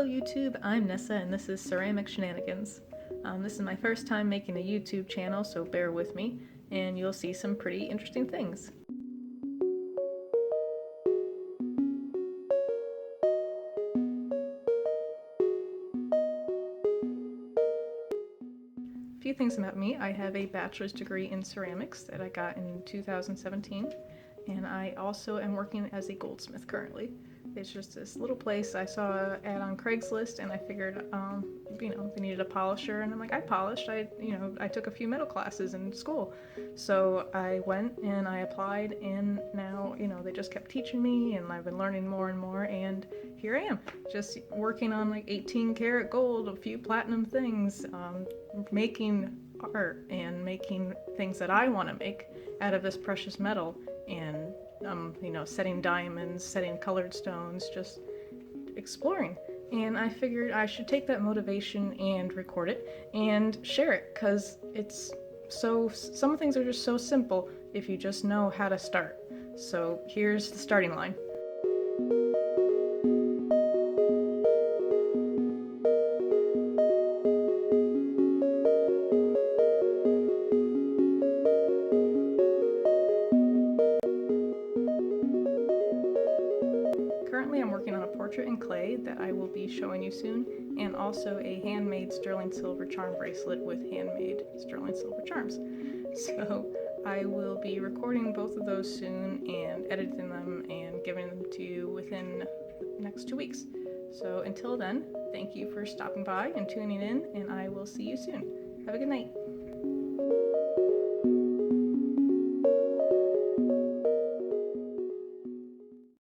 Hello YouTube, I'm Nessa and this is Ceramic Shenanigans. This is my first time making a YouTube channel, so bear with me, and you'll see some pretty interesting things. A few things about me. I have a bachelor's degree in ceramics that I got in 2017, and I also am working as a goldsmith currently. It's just this little place. I saw an ad on Craigslist and I figured, they needed a polisher, and I'm like, I polished. I took a few metal classes in school. So I went and I applied, and now, they just kept teaching me and I've been learning more and more, and here I am, just working on like 18 karat gold, a few platinum things, making art and making things that I want to make out of this precious metal, and setting diamonds, setting colored stones, just exploring. And I figured I should take that motivation and record it and share it, because some things are just so simple if you just know how to start. So here's the starting line. Currently I'm working on a portrait in clay that I will be showing you soon, and also a handmade sterling silver charm bracelet with handmade sterling silver charms. So I will be recording both of those soon and editing them and giving them to you within the next 2 weeks. So until then, thank you for stopping by and tuning in, and I will see you soon. Have a good night.